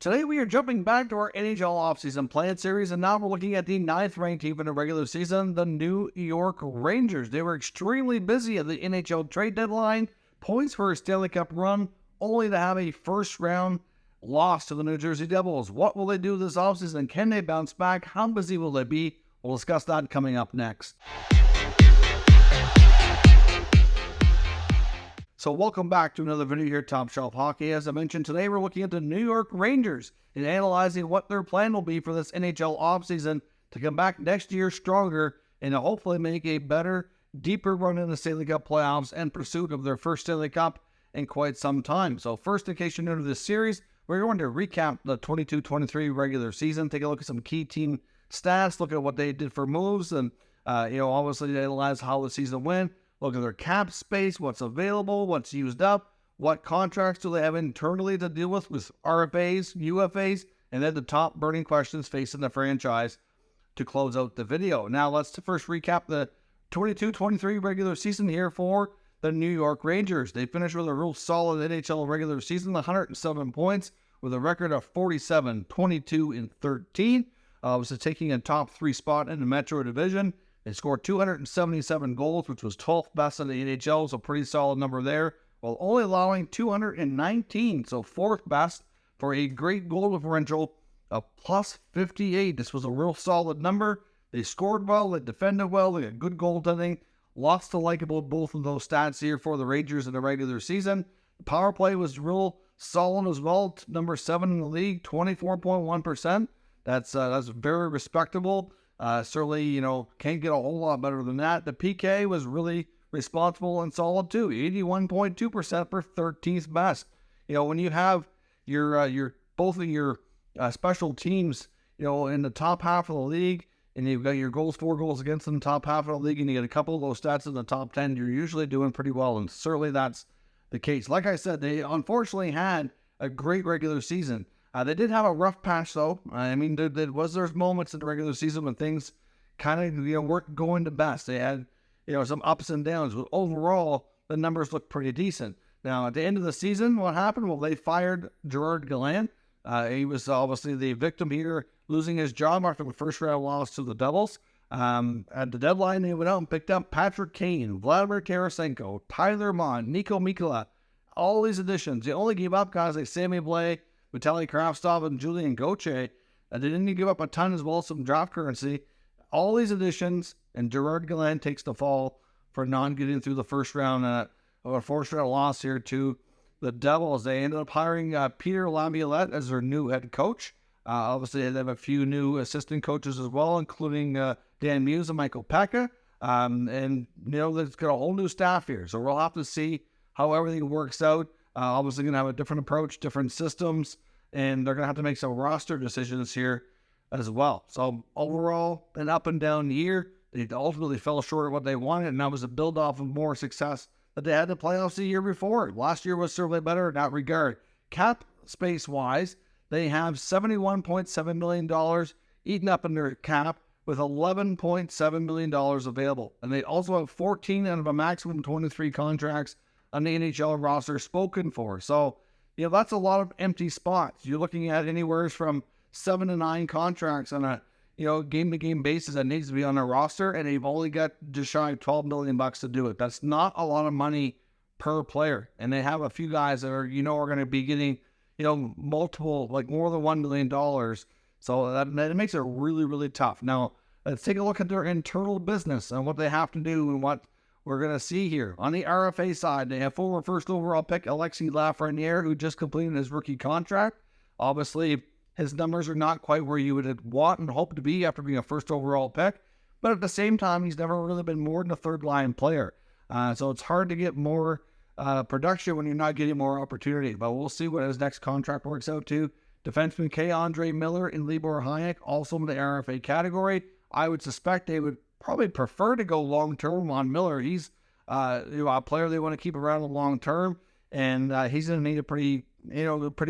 Today we are jumping back to our NHL offseason plan series, and now we're looking at the 9th-ranked team in the regular season, the New York Rangers. They were extremely busy at the NHL trade deadline, points for a Stanley Cup run, only to have a first-round loss to the New Jersey Devils. What will they do this offseason? Can they bounce back? How busy will they be? We'll discuss that coming up next. So welcome back to another video here at Top Shelf Hockey. As I mentioned, today we're looking at the New York Rangers and analyzing what their plan will be for this NHL offseason to come back next year stronger and to hopefully make a better, deeper run in the Stanley Cup Playoffs and pursuit of their first Stanley Cup in quite some time. So first, in case you're new to this series, we're going to recap the 22-23 regular season, take a look at some key team stats, look at what they did for moves, and obviously analyze how the season went. Look at their cap space, what's available, what's used up, what contracts do they have internally to deal with RFAs, UFAs, and then the top burning questions facing the franchise to close out the video. Now, let's first recap the 22-23 regular season here for the New York Rangers. They finished with a real solid NHL regular season, 107 points, with a record of 47, 22, and 13. Was taking a top 3 spot in the Metro Division. They scored 277 goals, which was 12th best in the NHL, so pretty solid number there, while only allowing 219, so 4th best, for a great goal differential of plus 58. This was a real solid number. They scored well, they defended well, they had good goaltending. Lots to like about both of those stats here for the Rangers in the regular season. The power play was real solid as well, number 7 in the league, 24.1%. That's very respectable. Certainly, can't get a whole lot better than that. The PK was really responsible and solid too, 81.2% for 13th best. When you have your both of your special teams, in the top half of the league, and you've got your goals for, goals against in the top half of the league, and you get a couple of those stats in the top 10, you're usually doing pretty well, and certainly that's the case. Like I said, they unfortunately had a great regular season. They did have a rough patch, though. I mean, there's moments in the regular season when things kind of weren't going the best. They had some ups and downs, but overall the numbers look pretty decent. Now at the end of the season, what happened? Well, they fired Gerard Gallant. He was obviously the victim here, losing his job after the first round loss to the Devils. At the deadline, they went out and picked up Patrick Kane, Vladimir Tarasenko, Tyler Mott, Nico Mikkola. All these additions. They only gave up guys like Sammy Blais, Vitaly Kravtsov, and Julian Gauthier. They didn't give up a ton as well as some draft currency. All these additions, and Gerard Gallant takes the fall for not getting through the first round, or a first-round loss here to the Devils. They ended up hiring Peter Laviolette as their new head coach. Obviously, they have a few new assistant coaches as well, including Dan Muse and Michael Pekka. And they've got a whole new staff here, so we'll have to see how everything works out. Obviously going to have a different approach, different systems, and they're going to have to make some roster decisions here as well. So overall, an up and down year. They ultimately fell short of what they wanted, and that was a build off of more success that they had in the playoffs the year before. Last year was certainly better in that regard. Cap space-wise, they have $71.7 million eaten up in their cap with $11.7 million available. And they also have 14 out of a maximum 23 contracts on the NHL roster spoken for. So, that's a lot of empty spots. You're looking at anywhere from 7 to 9 contracts on a, game-to-game basis that needs to be on a roster, and they've only got just shy of $12 million to do it. That's not a lot of money per player. And they have a few guys that are going to be getting, multiple, like more than $1 million. So that makes it really, really tough. Now, let's take a look at their internal business and what they have to do and what we're going to see here. On the RFA side, they have former first overall pick Alexis Lafreniere, who just completed his rookie contract. Obviously, his numbers are not quite where you would want and hope to be after being a first overall pick. But at the same time, he's never really been more than a third-line player. So it's hard to get more production when you're not getting more opportunity. But we'll see what his next contract works out to. Defenseman K-Andre Miller and Libor Hayek, also in the RFA category. I would suspect they would probably prefer to go long-term on Miller. He's a player they want to keep around long term, and he's going to need a pretty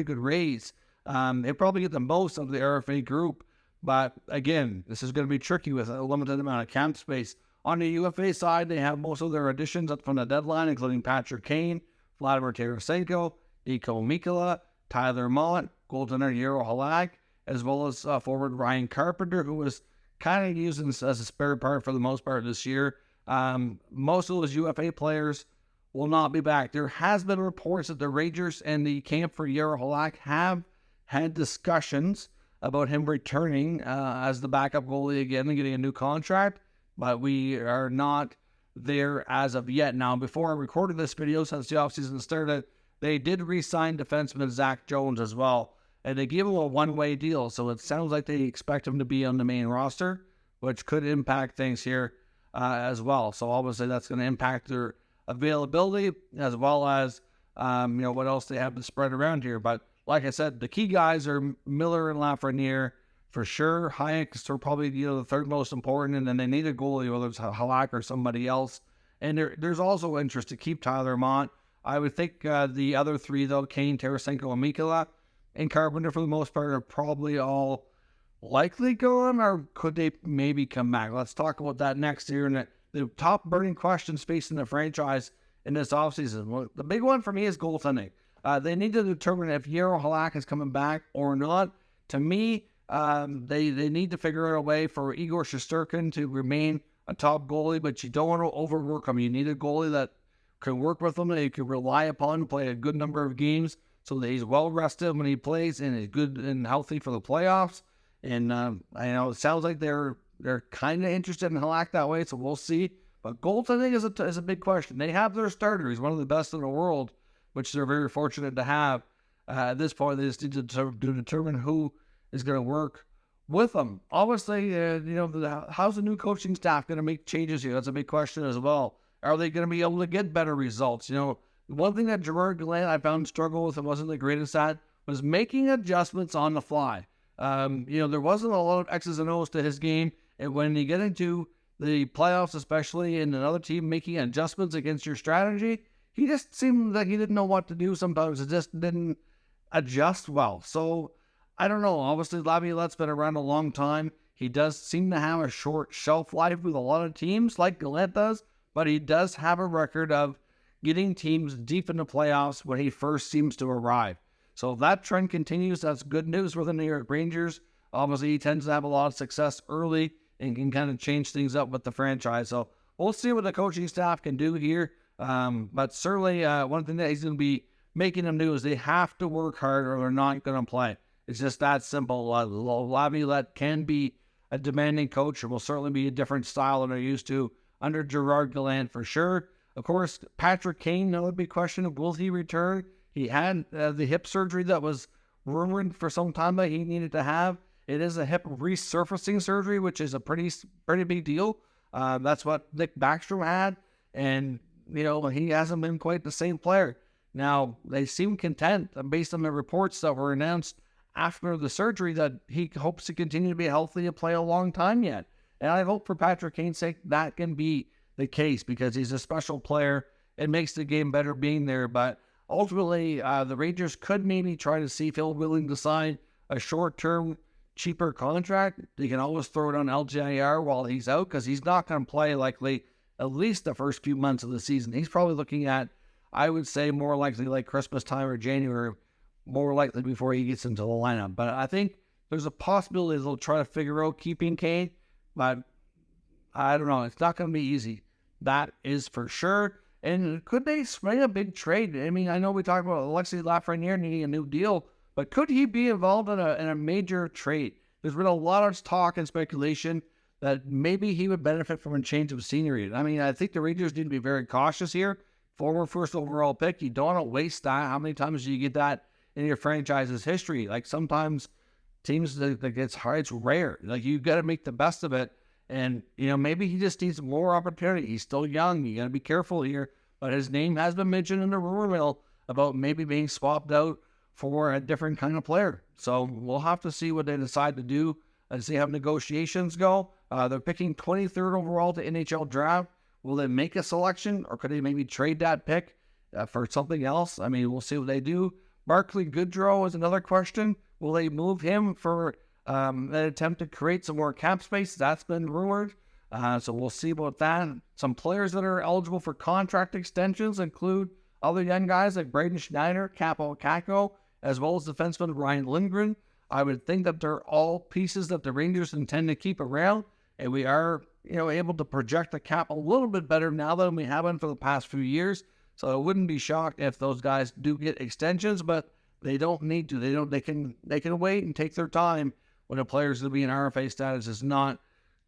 good raise. They probably get the most of the RFA group, but again, this is going to be tricky with a limited amount of cap space. On the UFA side, they have most of their additions up from the deadline, including Patrick Kane, Vladimir Tarasenko, Nico Mikkola, Tyler Mott, goaltender Eero Halak, as well as forward Ryan Carpenter, who was kind of used as a spare part for the most part this year. Most of those UFA players will not be back. There has been reports that the Rangers and the camp for Eero Halak have had discussions about him returning as the backup goalie again and getting a new contract, but we are not there as of yet. Now, before I recorded this video, since the offseason started, they did re-sign defenseman Zach Jones as well, and they gave him a one-way deal, so it sounds like they expect him to be on the main roster, which could impact things here as well. So obviously that's going to impact their availability as well as what else they have to spread around here. But like I said, the key guys are Miller and Lafreniere for sure. Hayek are probably the third most important, and then they need a goalie, whether it's Halak or somebody else. And there's also interest to keep Tyler Mott. I would think the other three, though, Kane, Tarasenko, and Mikkola, and Carpenter for the most part are probably all likely gone, or could they maybe come back? Let's talk about that next year. And the top burning questions facing the franchise in this offseason. Well, the big one for me is goaltending. They need to determine if Eero Halak is coming back or not. To me, they need to figure out a way for Igor Shesterkin to remain a top goalie, but you don't want to overwork him. You need a goalie that can work with him, that you can rely upon to play a good number of games so that he's well rested when he plays and is good and healthy for the playoffs. And I know it sounds like they're kind of interested in Halak that way, so we'll see. But goaltending is a big question. They have their starter. He's one of the best in the world, which they're very fortunate to have. At this point, they just need to determine who is going to work with them. Obviously, how's the new coaching staff going to make changes here? That's a big question as well. Are they going to be able to get better results? One thing that Gerard Gallant I found struggle with and wasn't the greatest at was making adjustments on the fly. There wasn't a lot of X's and O's to his game, and when you get into the playoffs, especially in another team making adjustments against your strategy, he just seemed like he didn't know what to do sometimes. It just didn't adjust well. So, I don't know. Obviously, Laviolette's been around a long time. He does seem to have a short shelf life with a lot of teams, like Gallant does, but he does have a record of getting teams deep in the playoffs when he first seems to arrive. So if that trend continues, that's good news for the New York Rangers. Obviously, he tends to have a lot of success early and can kind of change things up with the franchise. So we'll see what the coaching staff can do here. But certainly one thing that he's going to be making them do is they have to work hard or they're not going to play. It's just that simple. Laviolette can be a demanding coach and will certainly be a different style than they're used to under Gerard Gallant for sure. Of course, Patrick Kane, another big question, will he return? He had the hip surgery that was rumored for some time that he needed to have. It is a hip resurfacing surgery, which is a pretty big deal. That's what Nick Backstrom had, and he hasn't been quite the same player. Now, they seem content, based on the reports that were announced after the surgery, that he hopes to continue to be healthy and play a long time yet. And I hope for Patrick Kane's sake that can be the case, because he's a special player. It makes the game better being there. But ultimately, the Rangers could maybe try to see if he'll willing to sign a short-term, cheaper contract. They can always throw it on LTIR while he's out, because he's not going to play likely at least the first few months of the season. He's probably looking at, I would say, more likely like Christmas time or January, more likely before he gets into the lineup. But I think there's a possibility they'll try to figure out keeping Kane, but I don't know. It's not going to be easy. That is for sure. And could they swing a big trade? I mean, I know we talked about Alexis Lafreniere needing a new deal, but could he be involved in a major trade? There's been a lot of talk and speculation that maybe he would benefit from a change of scenery. I mean, I think the Rangers need to be very cautious here. Former first overall pick, you don't want to waste that. How many times do you get that in your franchise's history? Like, sometimes teams that gets hard, it's rare. Like, you got to make the best of it. And, maybe he just needs more opportunity. He's still young. You got to be careful here. But his name has been mentioned in the rumor mill about maybe being swapped out for a different kind of player. So we'll have to see what they decide to do and see how negotiations go. They're picking 23rd overall to NHL Draft. Will they make a selection, or could they maybe trade that pick for something else? I mean, we'll see what they do. Barclay Goodrow is another question. Will they move him for an attempt to create some more cap space? That's been rumored. So we'll see about that. Some players that are eligible for contract extensions include other young guys like Braden Schneider, Capo Caco, as well as defenseman Ryan Lindgren. I would think that they're all pieces that the Rangers intend to keep around, and we are, able to project the cap a little bit better now than we have been for the past few years. So I wouldn't be shocked if those guys do get extensions, but they don't need to. They can wait and take their time when a player's going to be in RFA status is not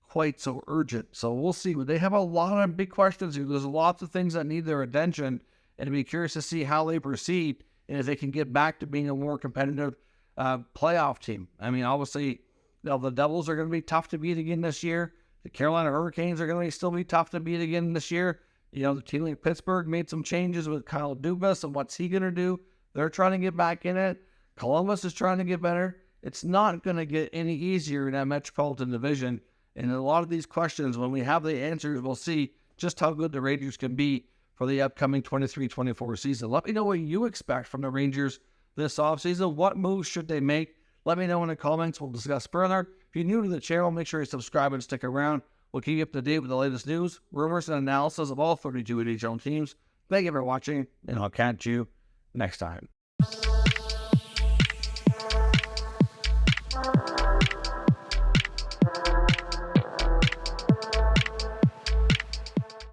quite so urgent. So we'll see. They have a lot of big questions here. There's lots of things that need their attention, and I'd be curious to see how they proceed and if they can get back to being a more competitive playoff team. I mean, obviously, the Devils are going to be tough to beat again this year. The Carolina Hurricanes are going to still be tough to beat again this year. The team like Pittsburgh made some changes with Kyle Dubas, and what's he going to do? They're trying to get back in it. Columbus is trying to get better. It's not going to get any easier in that Metropolitan Division. And a lot of these questions, when we have the answers, we'll see just how good the Rangers can be for the upcoming 23-24 season. Let me know what you expect from the Rangers this offseason. What moves should they make? Let me know in the comments. We'll discuss further. If you're new to the channel, make sure you subscribe and stick around. We'll keep you up to date with the latest news, rumors, and analysis of all 32 NHL teams. Thank you for watching, and I'll catch you next time.